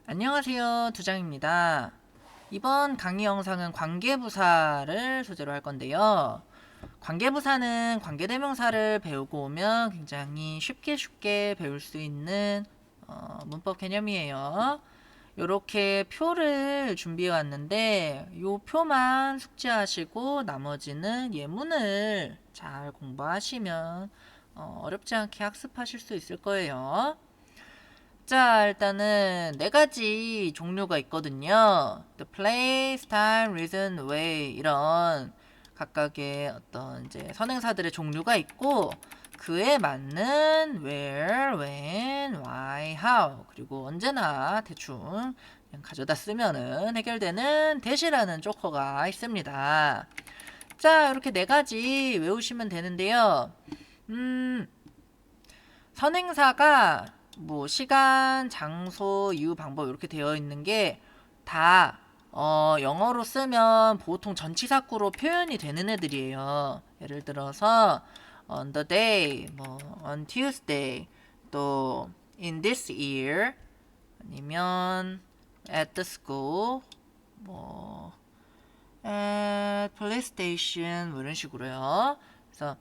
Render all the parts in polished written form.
안녕하세요, 두장입니다. 이번 강의 영상은 관계부사를 소재로 할 건데요. 관계부사는 관계대명사를 배우고 오면 굉장히 쉽게 배울 수 있는 문법 개념이에요. 이렇게 표를 준비해 왔는데 이 표만 숙지하시고 나머지는 예문을 잘 공부하시면 어렵지 않게 학습하실 수 있을 거예요. 자, 일단은 네 가지 종류가 있거든요. The place, time, reason, way 이런 각각의 어떤 이제 선행사들의 종류가 있고 그에 맞는 where, when, why, how 그리고 언제나 대충 그냥 가져다 쓰면은 해결되는 대시라는 조커가 있습니다. 자, 이렇게 네 가지 외우시면 되는데요. 선행사가 뭐 시간, 장소, 이유, 방법 이렇게 되어 있는 게 다 영어로 쓰면 보통 전치사구로 표현이 되는 애들이에요. 예를 들어서 on the day, 뭐 on Tuesday, 또 in this year, 아니면 at the school, 뭐 at police station 뭐 이런 식으로요. 그래서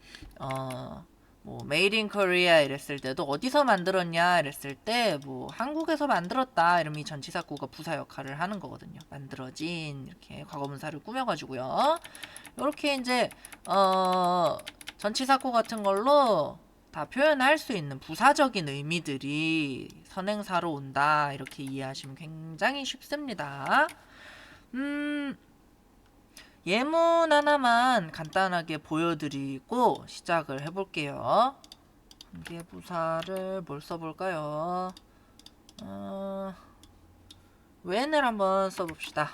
뭐 made in Korea 이랬을 때도 어디서 만들었냐 이랬을 때 뭐 한국에서 만들었다 이러면 이 전치사구가 부사 역할을 하는 거거든요. 만들어진 이렇게 과거분사를 꾸며가지고요. 이렇게 이제 전치사구 같은 걸로 다 표현할 수 있는 부사적인 의미들이 선행사로 온다 이렇게 이해하시면 굉장히 쉽습니다. 예문 하나만 간단하게 보여드리고 시작을 해볼게요. 관계부사를 뭘 써볼까요? when을 한번 써봅시다.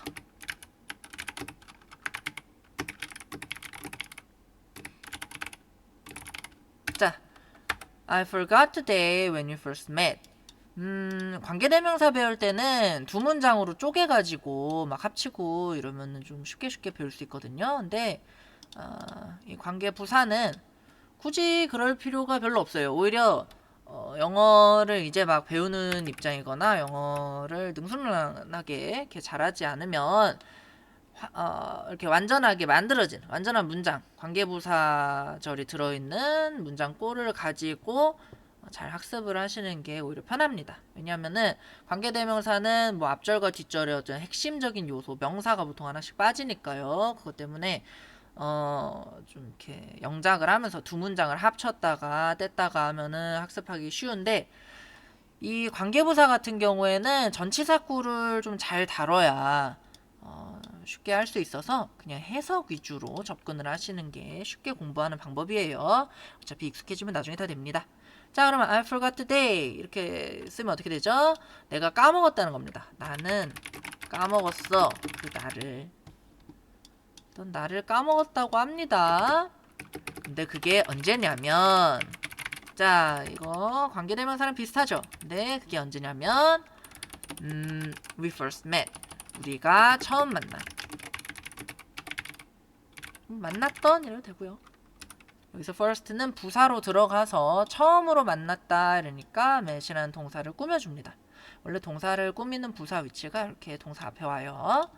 자, I forgot the day when we first met. 관계대명사 배울 때는 두 문장으로 쪼개가지고 막 합치고 이러면은 좀 쉽게 배울 수 있거든요. 근데 이 관계부사는 굳이 그럴 필요가 별로 없어요. 오히려 영어를 이제 막 배우는 입장이거나 영어를 능수능란하게 이렇게 잘하지 않으면 이렇게 완전하게 만들어진 완전한 문장, 관계부사절이 들어있는 문장꼬를 가지고 잘 학습을 하시는 게 오히려 편합니다. 왜냐하면은 관계대명사는 뭐 앞절과 뒷절의 어떤 핵심적인 요소, 명사가 보통 하나씩 빠지니까요. 그것 때문에 좀 이렇게 영작을 하면서 두 문장을 합쳤다가 뗐다가 하면은 학습하기 쉬운데 이 관계부사 같은 경우에는 전치사구를 좀 잘 다뤄야 쉽게 할 수 있어서 그냥 해석 위주로 접근을 하시는 게 쉽게 공부하는 방법이에요. 어차피 익숙해지면 나중에 다 됩니다. 자, 그러면 I forgot the day 이렇게 쓰면 어떻게 되죠? 내가 까먹었다는 겁니다. 나는 까먹었어. 그 나를. 넌 나를 까먹었다고 합니다. 근데 그게 언제냐면 자, 이거 관계대명사랑 비슷하죠? 근데 그게 언제냐면 we first met. 우리가 처음 만났던 이래도 되고요. 여기서 first는 부사로 들어가서 처음으로 만났다 이러니까 met이라는 동사를 꾸며줍니다. 원래 동사를 꾸미는 부사 위치가 이렇게 동사 앞에 와요.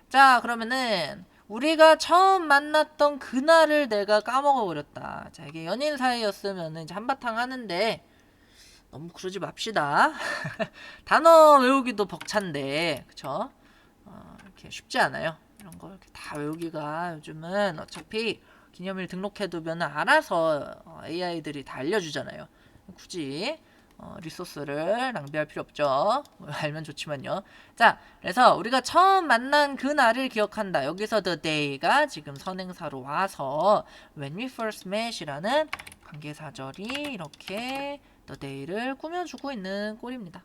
자, 그러면은 우리가 처음 만났던 그날을 내가 까먹어 버렸다. 자, 이게 연인 사이였으면 이제 한바탕 하는데 너무 그러지 맙시다. 단어 외우기도 벅찬데, 그쵸? 이렇게 쉽지 않아요. 이런 거 이렇게 다 외우기가 요즘은 어차피 기념일 등록해두면 알아서 AI들이 다 알려주잖아요. 굳이 리소스를 낭비할 필요 없죠. 알면 좋지만요. 자, 그래서 우리가 처음 만난 그날을 기억한다. 여기서 the day가 지금 선행사로 와서 when we first met이라는 관계사절이 이렇게 the day를 꾸며주고 있는 꼴입니다.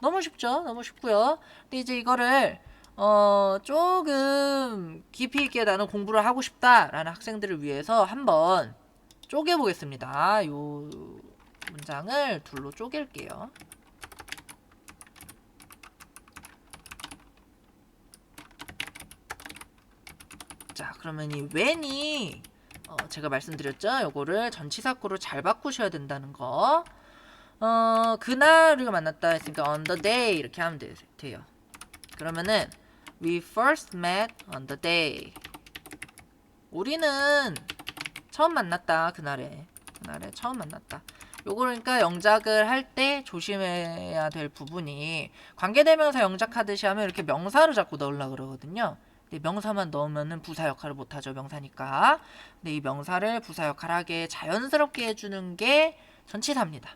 너무 쉽죠? 너무 쉽고요. 근데 이제 이거를 조금 깊이 있게 나는 공부를 하고 싶다라는 학생들을 위해서 한번 쪼개보겠습니다. 요 문장을 둘로 쪼갤게요. 자, 그러면 이 when이 제가 말씀드렸죠? 요거를 전치사구로 잘 바꾸셔야 된다는 거. 그날 우리가 만났다 했으니까 on the day 이렇게 하면 돼요. 그러면은 we first met on the day. 우리는 처음 만났다. 그날에 처음 만났다. 요거 그러니까 영작을 할 때 조심해야 될 부분이 관계대명사 영작하듯이 하면 이렇게 명사로 자꾸 넣으려고 그러거든요. 근데 명사만 넣으면은 부사 역할을 못하죠. 명사니까. 근데 이 명사를 부사 역할하게 자연스럽게 해주는 게 전치사입니다.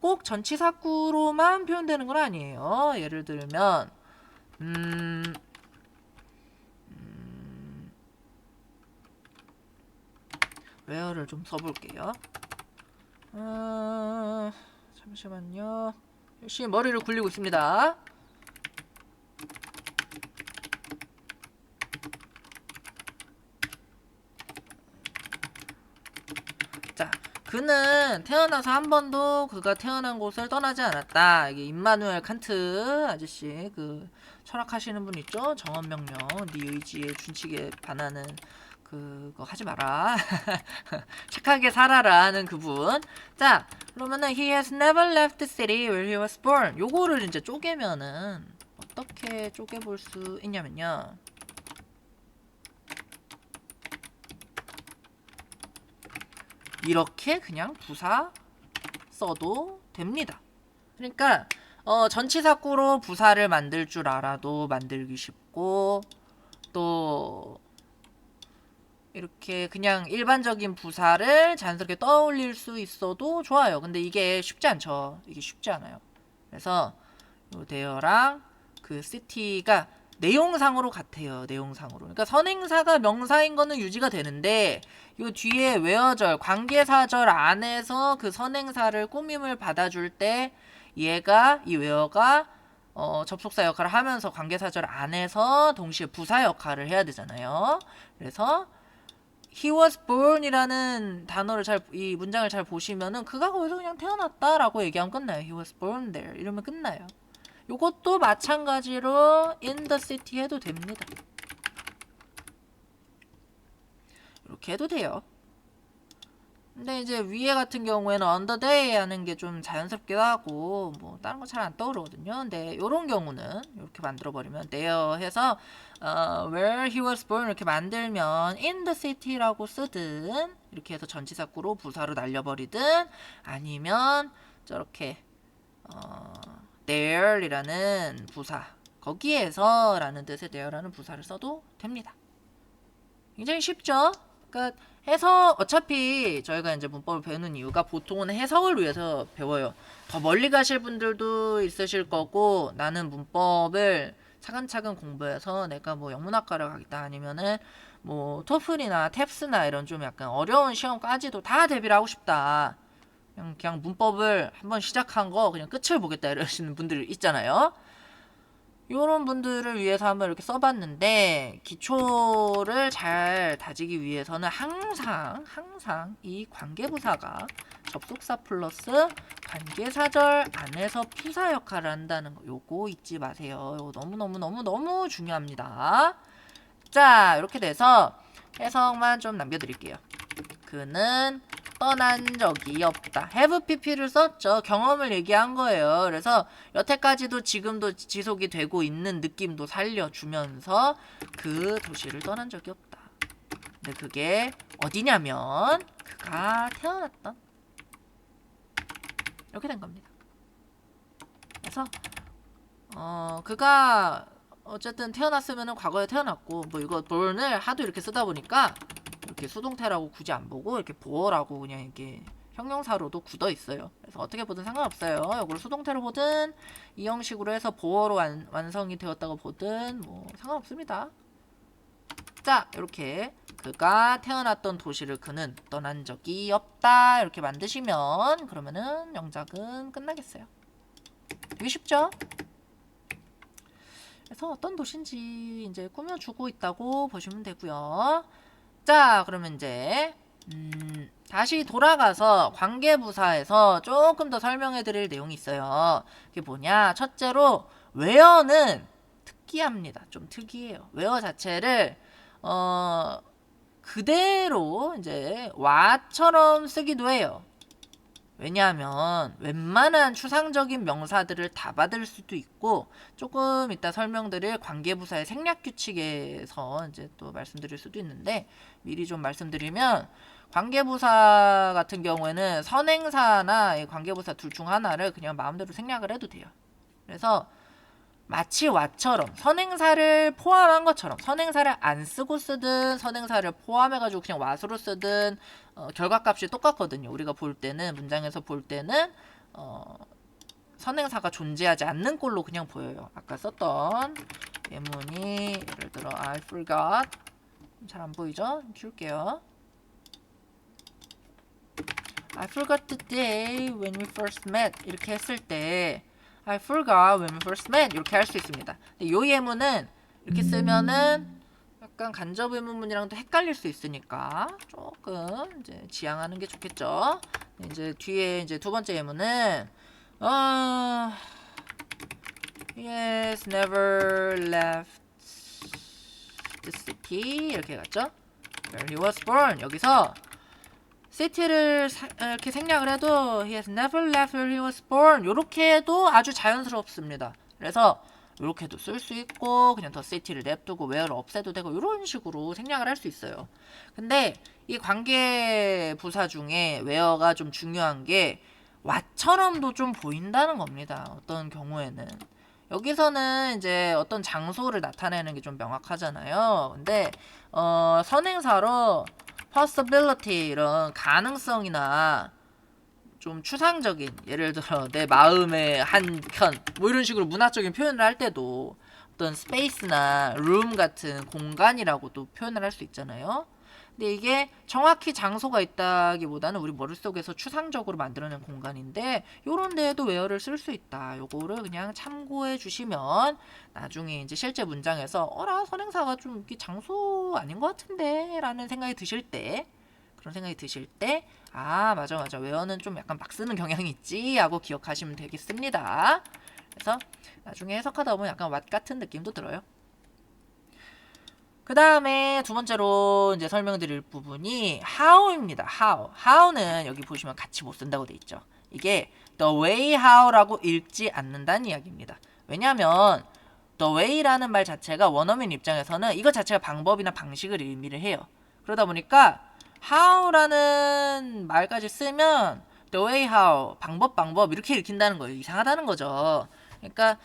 꼭 전치사구로만 표현되는 건 아니에요. 예를 들면 where를 좀 써볼게요. 잠시만요. 열심히 머리를 굴리고 있습니다. 자, 그는 태어나서 한 번도 그가 태어난 곳을 떠나지 않았다. 이게 임마누엘 칸트 아저씨 그 철학하시는 분 있죠? 정언명령, 네 의지에 준칙에 반하는 그거 하지 마라. 착하게 살아라 하는 그분. 자, 그러면은 he has never left the city where he was born. 요거를 이제 쪼개면은 어떻게 쪼개볼 수 있냐면요. 이렇게 그냥 부사 써도 됩니다. 그러니까 전치사구로 부사를 만들 줄 알아도 만들기 쉽고 또 이렇게 그냥 일반적인 부사를 자연스럽게 떠올릴 수 있어도 좋아요. 근데 이게 쉽지 않죠. 이게 쉽지 않아요. 그래서 요 대여랑 그 city가 내용상으로 같아요. 내용상으로. 그러니까 선행사가 명사인 거는 유지가 되는데 요 뒤에 where절, 관계사절 안에서 그 선행사를 꾸밈을 받아줄 때 얘가 이 where가 접속사 역할을 하면서 관계사절 안에서 동시에 부사 역할을 해야 되잖아요. 그래서 he was born이라는 단어를 이 문장을 잘 보시면은 그가 거기서 그냥 태어났다라고 얘기하면 끝나요. he was born there 이러면 끝나요. 요것도 마찬가지로 in the city 해도 됩니다. 이렇게 해도 돼요. 근데 이제 위에 같은 경우에는 on the day 하는 게 좀 자연스럽기도 하고 뭐 다른 거 잘 안 떠오르거든요. 근데 요런 경우는 이렇게 만들어 버리면 there 해서 where he was born 이렇게 만들면 in the city라고 쓰든 이렇게 해서 전치사구로 부사로 날려버리든 아니면 저렇게 there이라는 부사 거기에서 라는 뜻의 there라는 부사를 써도 됩니다. 굉장히 쉽죠? 그러니까 해석 어차피 저희가 이제 문법을 배우는 이유가 보통은 해석을 위해서 배워요. 더 멀리 가실 분들도 있으실 거고 나는 문법을 차근차근 공부해서 내가 뭐 영문학과를 가겠다 아니면은 뭐 토플이나 탭스나 이런 좀 약간 어려운 시험까지도 다 대비를 하고 싶다. 그냥 문법을 한번 시작한 거 그냥 끝을 보겠다 이러시는 분들 있잖아요. 이런 분들을 위해서 한번 이렇게 써봤는데 기초를 잘 다지기 위해서는 항상 이 관계부사가 접속사 플러스 관계사절 안에서 부사 역할을 한다는 거 요거 잊지 마세요. 요거 너무 중요합니다. 자, 이렇게 돼서 해석만 좀 남겨드릴게요. 그는 떠난 적이 없다. have pp를 썼죠. 경험을 얘기한 거예요. 그래서 여태까지도 지금도 지속이 되고 있는 느낌도 살려주면서 그 도시를 떠난 적이 없다. 근데 그게 어디냐면 그가 태어났던 이렇게 된 겁니다. 그래서 그가 어쨌든 태어났으면은 과거에 태어났고 뭐 이거 born을 하도 이렇게 쓰다 보니까 이렇게 수동태라고 굳이 안 보고 이렇게 보어라고 그냥 이렇게 형용사로도 굳어 있어요. 그래서 어떻게 보든 상관없어요. 이걸 수동태로 보든 이 형식으로 해서 보어로 완성이 되었다고 보든 뭐 상관없습니다. 자, 이렇게 그가 태어났던 도시를 그는 떠난 적이 없다 이렇게 만드시면 그러면은 영작은 끝나겠어요. 되게 쉽죠? 그래서 어떤 도시인지 이제 꾸며주고 있다고 보시면 되고요. 자, 그러면 이제 다시 돌아가서 관계부사에서 조금 더 설명해 드릴 내용이 있어요. 그게 뭐냐? 첫째로 where는 특이합니다. 좀 특이해요. where 자체를 그대로 이제 what처럼 쓰기도 해요. 왜냐하면 웬만한 추상적인 명사들을 다 받을 수도 있고, 조금 이따 설명드릴 관계부사의 생략규칙에서 이제 또 말씀드릴 수도 있는데, 미리 좀 말씀드리면, 관계부사 같은 경우에는 선행사나 이 관계부사 둘 중 하나를 그냥 마음대로 생략을 해도 돼요. 그래서 마치 와처럼 선행사를 포함한 것처럼, 선행사를 안 쓰고 쓰든 선행사를 포함해가지고 그냥 왓으로 쓰든 결과값이 똑같거든요. 우리가 볼 때는, 문장에서 볼 때는 선행사가 존재하지 않는 꼴로 그냥 보여요. 아까 썼던 예문이 예를 들어 I forgot, 잘 안 보이죠? 키울게요. I forgot the day when we first met, 이렇게 했을 때 I forgot when we first met 이렇게 할 수 있습니다. 이 예문은 이렇게 쓰면은 약간 간접 의문문이랑도 헷갈릴 수 있으니까 조금 이제 지양하는 게 좋겠죠. 이제 뒤에 이제 두 번째 예문은 he has never left the city 이렇게 갔죠. Where he was born. 여기서 city를 이렇게 생략을 해도 he has never left where he was born 이렇게 해도 아주 자연스럽습니다. 그래서 이렇게도 쓸 수 있고 그냥 더 city를 냅두고 where를 없애도 되고 이런 식으로 생략을 할 수 있어요. 근데 이 관계 부사 중에 where가 좀 중요한 게 what처럼도 좀 보인다는 겁니다. 어떤 경우에는 여기서는 이제 어떤 장소를 나타내는 게 좀 명확하잖아요. 근데 선행사로 possibility 이런 가능성이나 좀 추상적인, 예를 들어 내 마음의 한 켠 뭐 이런 식으로 문학적인 표현을 할 때도 어떤 space나 room 같은 공간이라고도 표현을 할 수 있잖아요. 근데 이게 정확히 장소가 있다기보다는 우리 머릿속에서 추상적으로 만들어낸 공간인데 요런 데에도 where를 쓸 수 있다. 요거를 그냥 참고해 주시면 나중에 이제 실제 문장에서 어라 선행사가 좀 이게 장소 아닌 것 같은데 라는 생각이 드실 때, 그런 생각이 드실 때 아 맞아 where는 좀 약간 막 쓰는 경향이 있지 하고 기억하시면 되겠습니다. 그래서 나중에 해석하다 보면 약간 what 같은 느낌도 들어요. 그 다음에 두 번째로 이제 설명드릴 부분이 how입니다. how는 여기 보시면 같이 못 쓴다고 돼 있죠. 이게 the way how라고 읽지 않는다는 이야기입니다. 왜냐하면 the way라는 말 자체가 원어민 입장에서는 이것 자체가 방법이나 방식을 의미를 해요. 그러다 보니까 how라는 말까지 쓰면 the way how, 방법 이렇게 읽힌다는 거예요. 이상하다는 거죠. 그러니까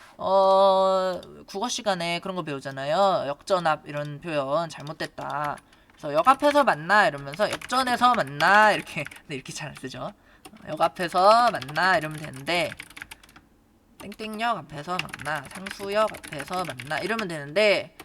국어 시간에 그런 거 배우잖아요. 역전압 이런 표현 잘못됐다. 그래서 역 앞에서 만나 이러면서 역전에서 만나 이렇게, 근데 이렇게 잘 안 쓰죠. 역 앞에서 만나 이러면 되는데 땡땡역 앞에서 만나, 상수역 앞에서 만나 이러면 되는데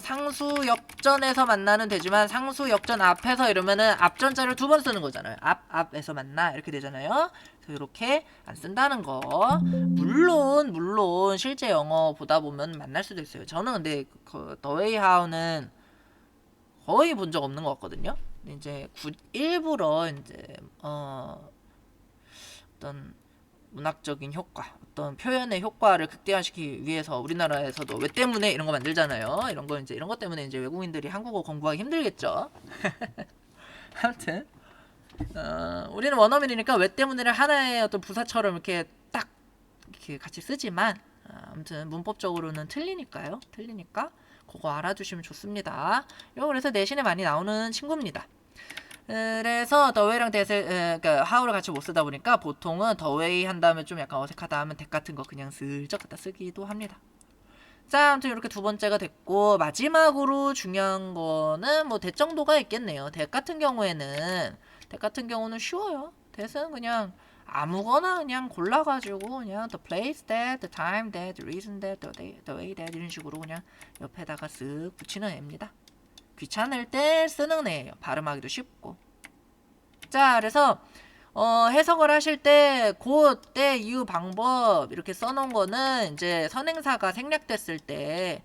상수 역전에서 만나는 되지만 상수 역전 앞에서 이러면은 앞전자를 두 번 쓰는 거잖아요. 앞에서 만나 이렇게 되잖아요. 그래서 이렇게 안 쓴다는 거. 물론 실제 영어 보다 보면 만날 수도 있어요. 저는 근데 The Way How는 거의 본 적 없는 것 같거든요. 근데 이제 일부러 이제 어떤 문학적인 효과, 어떤 표현의 효과를 극대화시키기 위해서 우리나라에서도 왜 때문에 이런 거 만들잖아요. 이런 거 이제 이런 것 때문에 이제 외국인들이 한국어 공부하기 힘들겠죠. 아무튼 우리는 원어민이니까 왜 때문에를 하나의 어떤 부사처럼 이렇게 딱 이렇게 같이 쓰지만 아무튼 문법적으로는 틀리니까요. 틀리니까 그거 알아두시면 좋습니다. 이거 그래서 내신에 많이 나오는 친구입니다. 그래서 the way랑 그러니까 how를 같이 못 쓰다 보니까 보통은 the way 한 다음에 좀 약간 어색하다 하면 that 같은 거 그냥 슬쩍 갖다 쓰기도 합니다. 자, 아무튼 이렇게 두 번째가 됐고 마지막으로 중요한 거는 뭐 that 정도가 있겠네요. that 같은 경우는 쉬워요. that은 그냥 아무거나 그냥 골라가지고 그냥 the place that, the time that, the reason that, the way that 이런 식으로 그냥 옆에다가 쓱 붙이는 애입니다. 귀찮을 때 쓰는 애예요. 발음하기도 쉽고. 자, 그래서 해석을 하실 때 그때 이유 방법 이렇게 써놓은 거는 이제 선행사가 생략됐을 때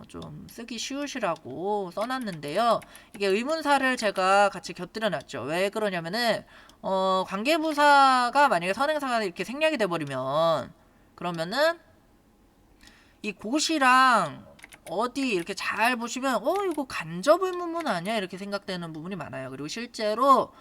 좀 쓰기 쉬우시라고 써놨는데요. 이게 의문사를 제가 같이 곁들여 놨죠. 왜 그러냐면은 관계부사가 만약에 선행사가 이렇게 생략이 돼버리면 그러면은 이 곳이랑 어디 이렇게 잘 보시면 이거 간접 의문문 아니야? 이렇게 생각되는 부분이 많아요. 그리고 실제로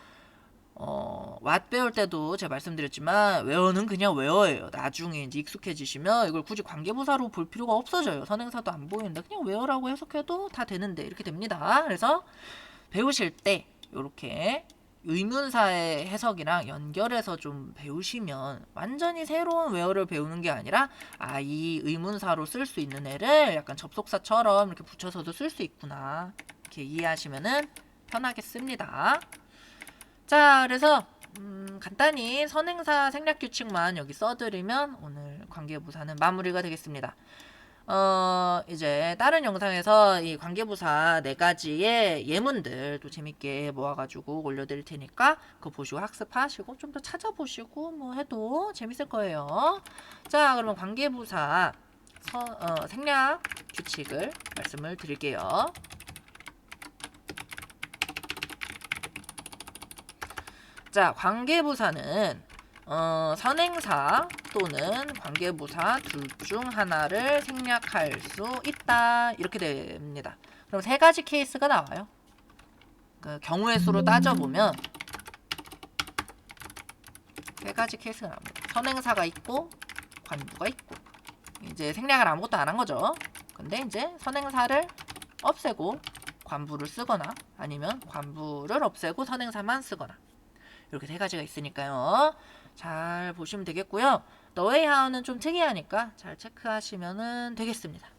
왓 배울 때도 제가 말씀드렸지만 웨어는 그냥 웨어예요. 나중에 이제 익숙해지시면 이걸 굳이 관계부사로 볼 필요가 없어져요. 선행사도 안 보이는데 그냥 웨어라고 해석해도 다 되는데 이렇게 됩니다. 그래서 배우실 때 이렇게 의문사의 해석이랑 연결해서 좀 배우시면 완전히 새로운 웨어를 배우는 게 아니라 이 의문사로 쓸 수 있는 애를 약간 접속사처럼 이렇게 붙여서도 쓸 수 있구나. 이렇게 이해하시면은 편하겠습니다. 자, 그래서 간단히 선행사 생략 규칙만 여기 써드리면 오늘 관계부사는 마무리가 되겠습니다. 이제 다른 영상에서 이 관계부사 4가지의 예문들 또 재밌게 모아가지고 올려드릴 테니까 그거 보시고 학습하시고 좀 더 찾아보시고 뭐 해도 재밌을 거예요. 자, 그러면 관계부사 생략 규칙을 말씀을 드릴게요. 자, 관계부사는 선행사 또는 관계부사 둘 중 하나를 생략할 수 있다. 이렇게 됩니다. 그럼 3가지 케이스가 나와요. 그 경우의 수로 따져보면 3가지 케이스가 나옵니다. 선행사가 있고 관부가 있고 이제 생략을 아무것도 안 한 거죠. 근데 이제 선행사를 없애고 관부를 쓰거나 아니면 관부를 없애고 선행사만 쓰거나 이렇게 3가지가 있으니까요. 잘 보시면 되겠고요. 너의 하우는 좀 특이하니까 잘 체크하시면 되겠습니다.